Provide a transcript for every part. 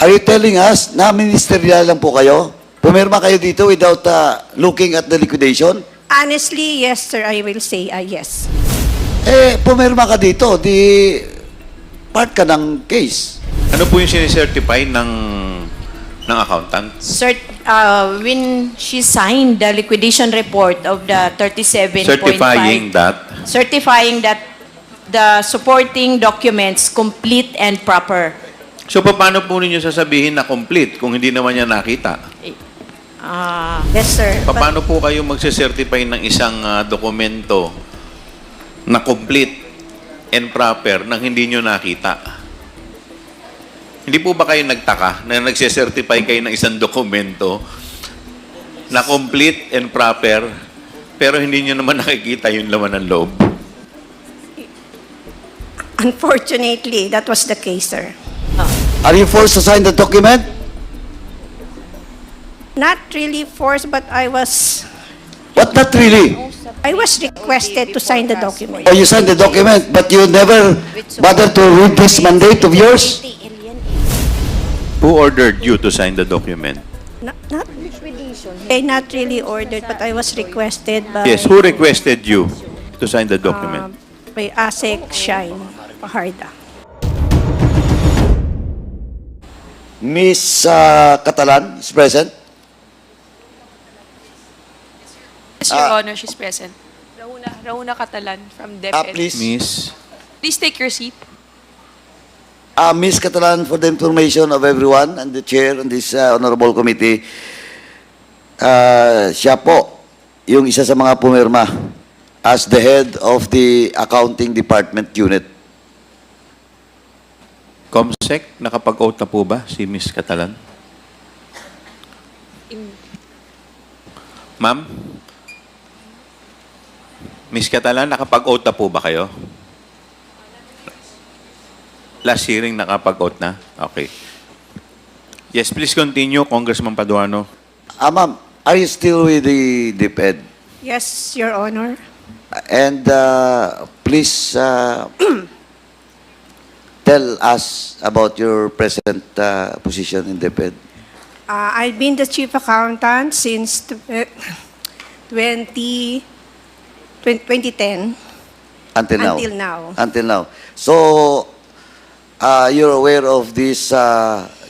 Are you telling us na ministerial lang po kayo? Pumirma kayo dito without looking at the liquidation? Honestly, yes, sir. I will say yes. Pumirma ka dito, di part ka ng case. Ano po yung sinicertify ng accountant? Sir, when she signed the liquidation report of the 37.5... Certifying that the supporting documents complete and proper. So, paano po ninyo sasabihin na complete kung hindi naman niya nakita? Yes, sir. Paano po kayo magsicertify ng isang dokumento na complete and proper nang hindi nyo nakita? Hindi po ba kayo nagtaka na nagsicertify kayo ng isang dokumento na complete and proper pero hindi nyo naman nakikita yung laman ng loob? Unfortunately, that was the case, sir. Are you forced to sign the document? Not really forced, but I was Not really. requested to sign the document. You signed the document, but you never bothered to read this mandate of yours? Who ordered you to sign the document? Not really ordered, but I was requested by... Yes, who requested you to sign the document? By Sunshine Fajarda. Miss Catalan is present. Yes, Your Honor, she's present. Rhunna Catalan from DepEd. Please. Miss? Please take your seat. Miss Catalan, for the information of everyone and the chair on this honorable committee, siya po yung isa sa mga pumirma as the head of the accounting department unit. Comsec, nakapag-oath na po ba si Miss Catalan? Ma'am? Miss Catalan, nakapag-oath na po ba kayo? Last hearing, nakapag-oath na? Okay. Yes, please continue, Congressman Paduano. Ma'am, are you still with the DepEd? Yes, Your Honor. And please tell us about your present position in DepEd. I've been the chief accountant since 2010 Until now. until now. Until now. So, you're aware of this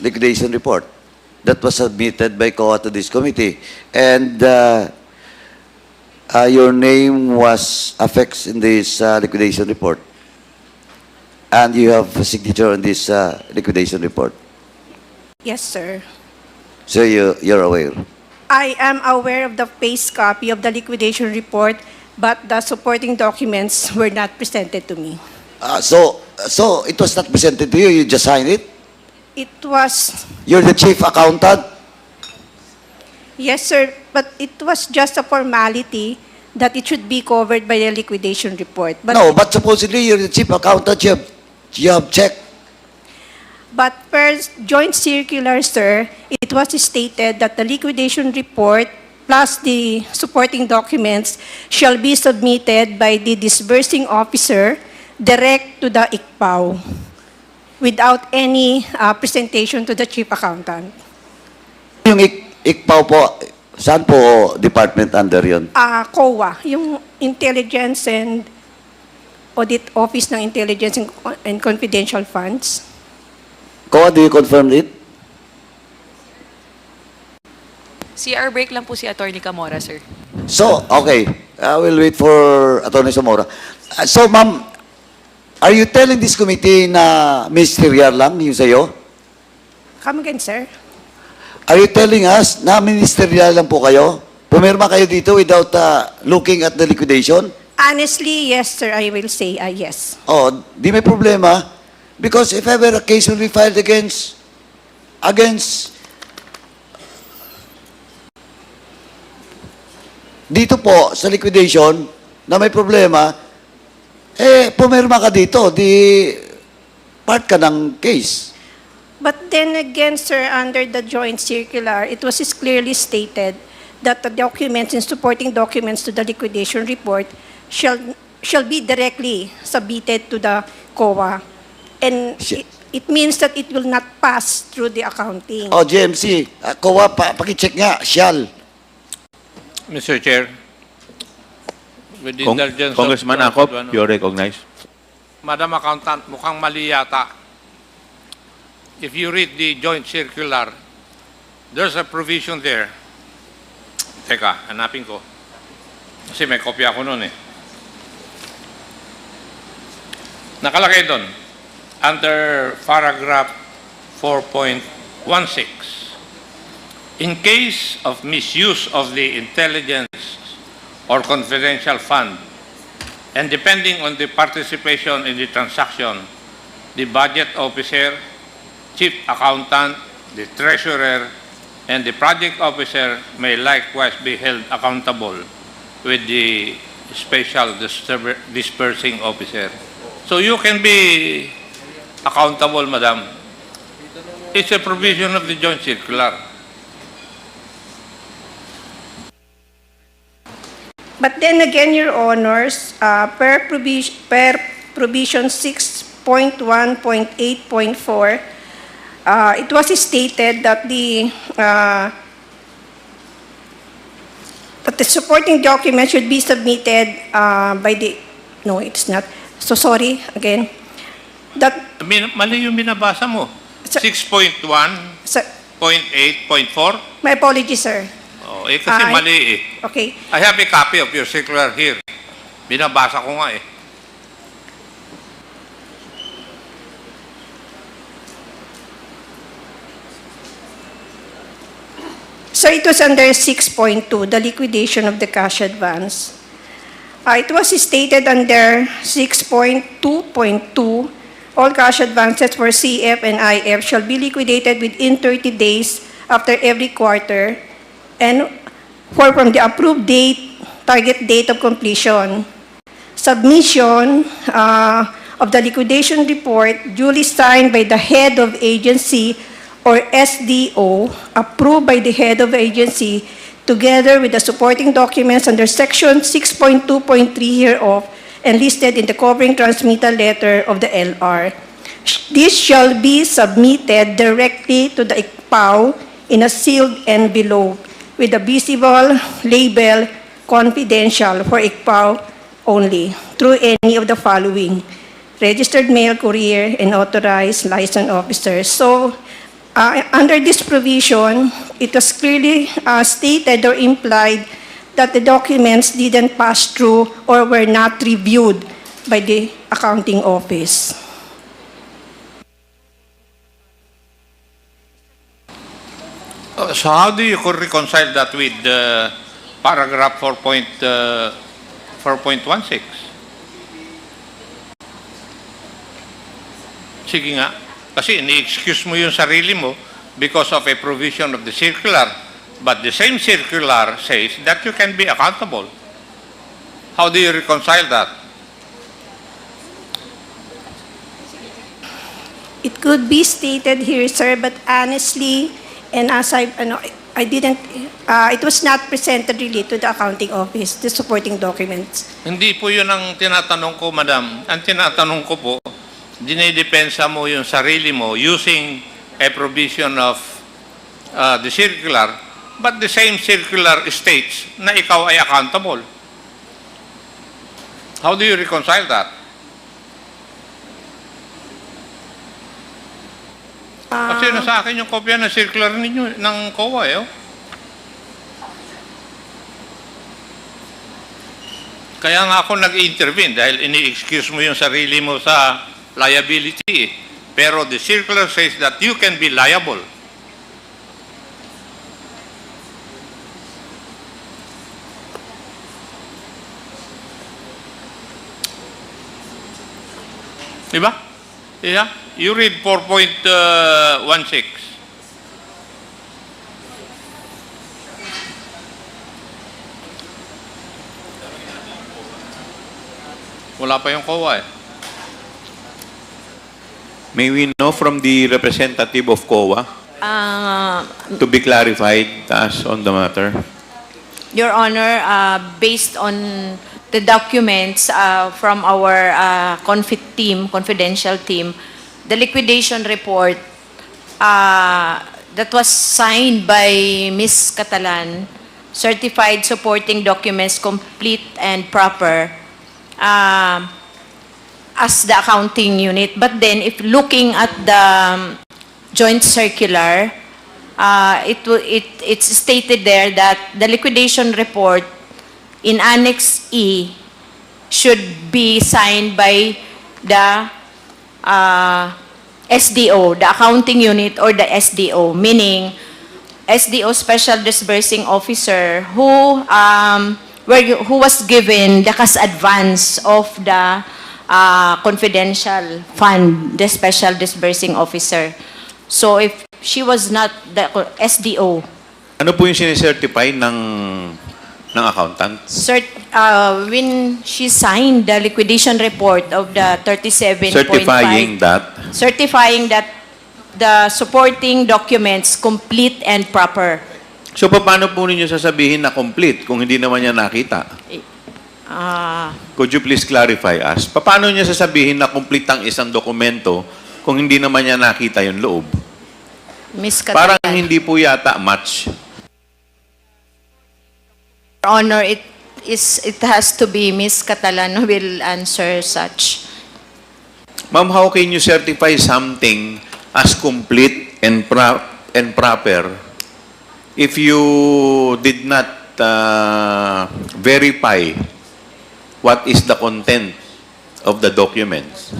liquidation report that was submitted by COA to this committee. And your name was affixed in this liquidation report. And you have a signature on this liquidation report. Yes, sir. So you're aware. I am aware of the face copy of the liquidation report, but the supporting documents were not presented to me. So it was not presented to you, you just signed it? It was, You're the chief accountant? yes, sir, but it was just a formality that it should be covered by the liquidation report. But No, but supposedly you're the chief accountant, you have checked. But per joint circular, sir, it was stated that the liquidation report plus the supporting documents shall be submitted by the disbursing officer direct to the ICPAO without any presentation to the chief accountant. Yung ICPAO po, saan po department under yun? COA, yung Intelligence and Audit Office ng Intelligence and Confidential Funds. COA, do you confirm it? CR break lang po si Attorney Camora, sir. So, okay. I will wait for Atty. Zamora. So, ma'am, are you telling this committee na ministerial lang yung sa'yo? Come again, sir. Are you telling us na ministerial lang po kayo? Pumirma kayo dito without looking at the liquidation? Honestly, yes, sir. I will say yes. Oh, di may problema. Because if ever a case will be filed against dito po sa liquidation na may problema, pumirma ka dito, di part ka ng case. But then again, sir, under the joint circular, it was clearly stated that the documents and supporting documents to the liquidation report shall be directly submitted to the COA. And it means that it will not pass through the accounting. Oh, GMC, COA, pakicheck nga, shall. Mr. Chair, with the Kong, indulgence Congressman of Acop, Paduano. you're recognized. Madam Accountant, mukhang mali yata. If you read the joint circular, there's a provision there. Teka, hanapin ko. Kasi may kopya ko nun eh. Nakalagay doon, under paragraph 4.16, in case of misuse of the intelligence or confidential fund, and depending on the participation in the transaction, the budget officer, chief accountant, the treasurer, and the project officer may likewise be held accountable with the special dispersing officer. So you can be accountable, madam. It's a provision of the joint circular. But then again, Your Honors, per provision 6.1.8.4, it was stated that the supporting document should be submitted by the, no, it's not. So sorry, again. That, Mali yung binabasa mo. Sir- 6.1.8.4? my apologies, sir. Oh, eh kasi mali eh. Okay. I have a copy of your circular here. Binabasa ko nga eh. So it was under 6.2, the liquidation of the cash advance. It was stated under 6.2.2, all cash advances for CF and IF shall be liquidated within 30 days after every quarter and for from the approved date, target date of completion. Submission of the liquidation report duly signed by the head of agency or SDO, approved by the head of agency, together with the supporting documents under section 6.2.3 hereof and listed in the covering transmittal letter of the LR. This shall be submitted directly to the ICPAO in a sealed envelope with a visible label confidential for ICPAO only through any of the following: registered mail courier and authorized license officers. So, under this provision, it was clearly stated or implied that the documents didn't pass through or were not reviewed by the accounting office. So how do you reconcile that with paragraph 4.16? Sige nga. Kasi ini-excuse mo yung sarili mo because of a provision of the circular. But the same circular says that you can be accountable. How do you reconcile that? It could be stated here, sir, but honestly, and as I didn't, it was not presented really to the accounting office, the supporting documents. Hindi po yun ang tinatanong ko, madam. Ang tinatanong ko po, dinidepensa mo yung sarili mo using a provision of the circular, but the same circular states na ikaw ay accountable. How do you reconcile that? Kasi nasa akin yung kopya ng circular ninyo, ng COA eh. Oh. Kaya nga ako nag-intervene dahil ini-excuse mo yung sarili mo sa liability. Pero the circular says that you can be liable. Diba? Yeah. You read 4.16. Wala pa yung COA eh. May we know from the representative of COA to be clarified as on the matter? Your Honor, based on the documents from our confidential team, the liquidation report that was signed by Ms. Catalan, certified supporting documents complete and proper, as the accounting unit. But then, if looking at the joint circular, it's stated there that the liquidation report in Annex E should be signed by the SDO, the accounting unit, or the SDO, meaning SDO Special Disbursing Officer who was given the cash advance of the confidential fund, the Special Disbursing Officer. So if she was not the SDO, Ano po yung sinicertify ng accountant? when she signed the liquidation report of the 37.5, certifying that the supporting documents complete and proper. So, paano po ninyo sasabihin na complete kung hindi naman niya nakita? Could you please clarify us? Paano niya sasabihin na complete ang isang dokumento kung hindi naman niya nakita yung loob? Ms. Catalan. Parang hindi po yata match. Your Honor, it has to be Ms. Catalan who will answer such. Ma'am, how can you certify something as complete and proper if you did not verify what is the content of the documents?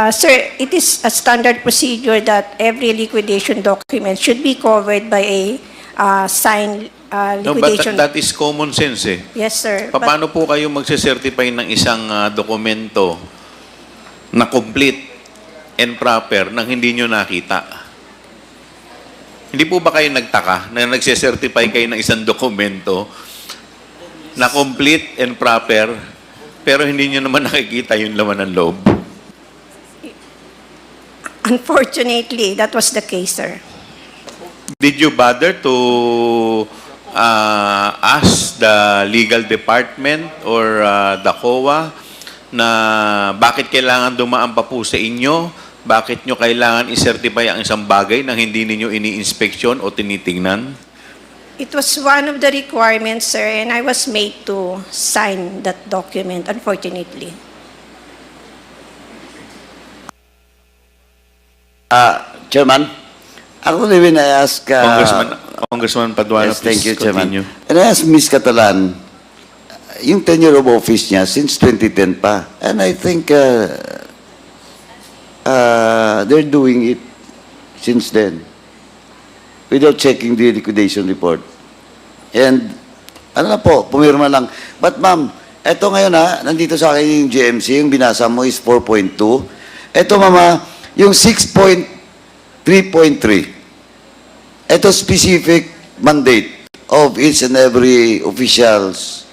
Sir, it is a standard procedure that every liquidation document should be covered by a signed No, but liquidation. that is common sense eh. Yes, sir. But Paano po kayo magse-certify ng isang dokumento na complete and proper nang hindi nyo nakita? Hindi po ba kayo nagtaka na nagse-certify kayo ng isang dokumento na complete and proper pero hindi nyo naman nakikita yung laman ng loob? unfortunately, that was the case, sir. Did you bother to ask the legal department or the COA na bakit kailangan dumaan pa po sa inyo? Bakit nyo kailangan i-certify ang isang bagay nang hindi ninyo ini-inspeksyon o tinitingnan? It was one of the requirements, sir, and I was made to sign that document, unfortunately. Chairman, actually when I ask... Congressman Paduano, yes, thank you, please continue. Chairman. And I asked Ms. Catalan, yung tenure of office niya since 2010 pa. And I think they're doing it since then without checking the liquidation report. And ano na po, pumirma lang. But ma'am, eto ngayon nandito sa akin yung GMC, yung binasa mo is 4.2. Eto mama, yung 6.3.3. Ito specific mandate of each and every officials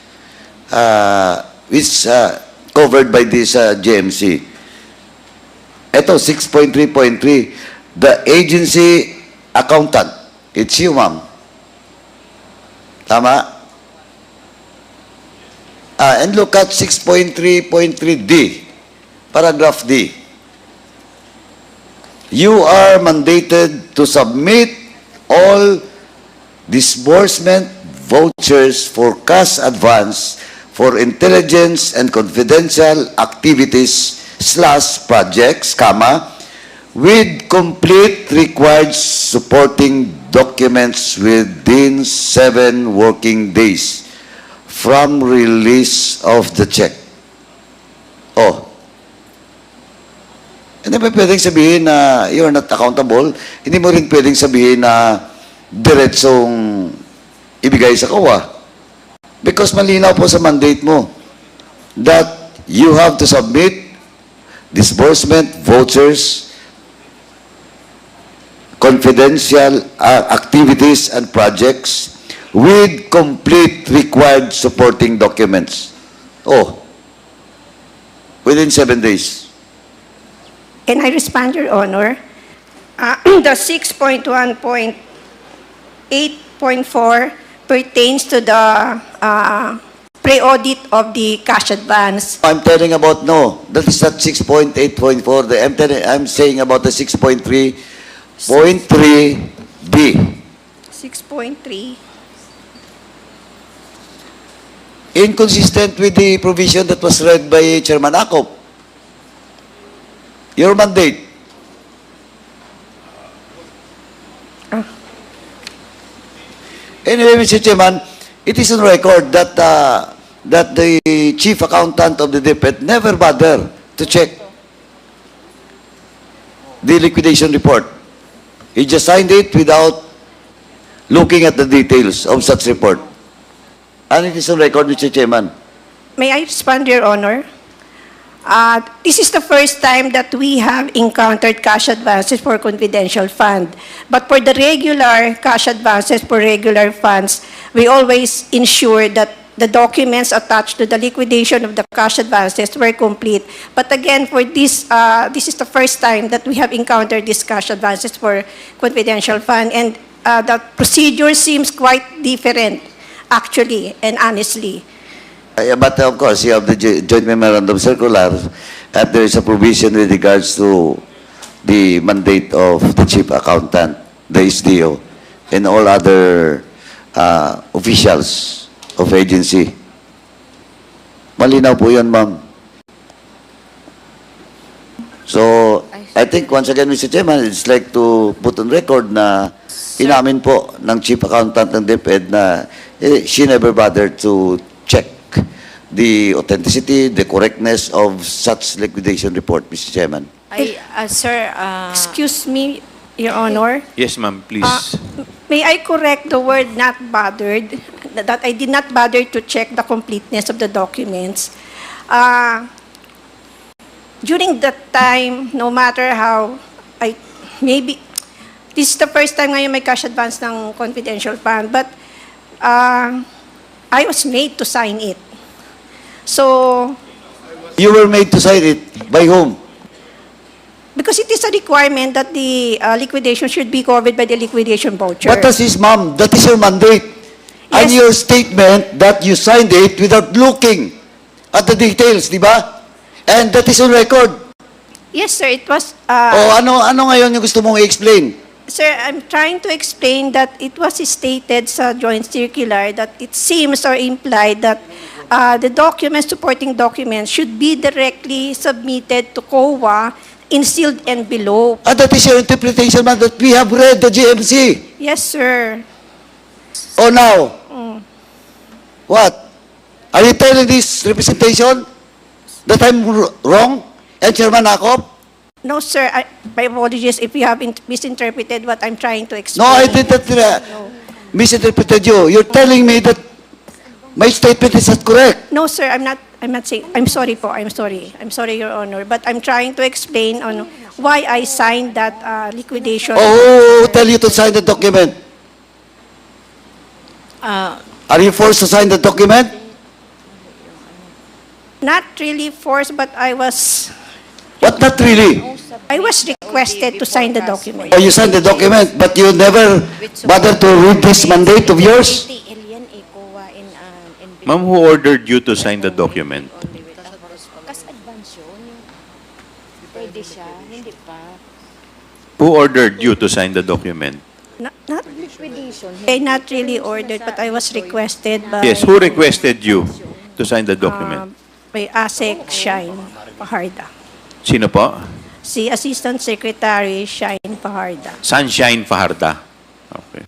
which covered by this GMC. Ito, 6.3.3, the agency accountant. It's you, ma'am. Tama? And look at 6.3.3D, paragraph D. You are mandated to submit all disbursement vouchers for cash advance for intelligence and confidential activities / projects, with complete required supporting documents within 7 working days from release of the check. Oh. Hindi mo pwedeng sabihin na you're not accountable. Hindi mo rin pwedeng sabihin na diretsong ibigay sa COA. Because malinaw po sa mandate mo that you have to submit disbursement vouchers, confidential activities and projects with complete required supporting documents. Oh, within 7 days. Can I respond, Your Honor? The 6.1.8.4 pertains to the pre-audit of the cash advance. I'm telling about, no, that is not 6.8.4. I'm saying about the 6.3.3D. 6.3. Inconsistent with the provision that was read by Chairman Acop. Your mandate. Anyway, Mr. Chairman, it is on record that that the chief accountant of the DepEd never bothered to check the liquidation report. He just signed it without looking at the details of such report. And it is on record, Mr. Chairman. May I respond, Your Honor? This is the first time that we have encountered cash advances for confidential fund. But for the regular cash advances for regular funds, we always ensure that the documents attached to the liquidation of the cash advances were complete. But again, for this, this is the first time that we have encountered these cash advances for confidential fund. And the procedure seems quite different, actually and honestly. But of course, you have the joint memorandum circular, and there is a provision with regards to the mandate of the chief accountant, the SDO, and all other officials of agency. Malinaw po yun, ma'am. So, I think once again, Mr. Chairman, it's like to put on record na inamin po ng chief accountant ng DepEd na she never bothered to check the authenticity, the correctness of such liquidation report, Mr. Chairman. Sir, Excuse me, Your Honor. Yes, ma'am, please. May I correct the word not bothered, that I did not bother to check the completeness of the documents. During that time, no matter how, maybe, this is the first time ngayon may cash advance ng confidential fund, but I was made to sign it. So, You were made to sign it. By whom? because it is a requirement that the liquidation should be covered by the liquidation voucher. But that is, ma'am, that is your mandate. And Yes. your statement that you signed it without looking at the details, di ba? And that is on record. Yes, sir, it was... O ano ngayon yung gusto mong i-explain? Sir, I'm trying to explain that it was stated sa joint circular that it seems or implied that the documents, supporting documents, should be directly submitted to COA in sealed envelope. And that is your interpretation, ma'am, that we have read the GMC. Yes, sir. O now? What? Are you telling this representation that I'm wrong? And Chairman Acop? No, sir, my apologies if you have misinterpreted what I'm trying to explain. No, I did not misinterpreted you. You're telling me that my statement is not correct. No, sir, I'm not saying, I'm sorry po, I'm sorry, Your Honor, but I'm trying to explain on why I signed that liquidation. Oh, tell you to sign the document. Are you forced to sign the document? Not really forced, but I was What, not really? requested to sign the document. Oh, you signed the document, but you never bothered to read this mandate of yours? Ma'am, who ordered you to sign the document? Who ordered you to sign the document? Not really ordered, but I was requested by... Yes, who requested you to sign the document? By ASEC Shine Fajarda. Sino po? Si Assistant Secretary Shine Fajarda. Sunshine Fajarda. Okay.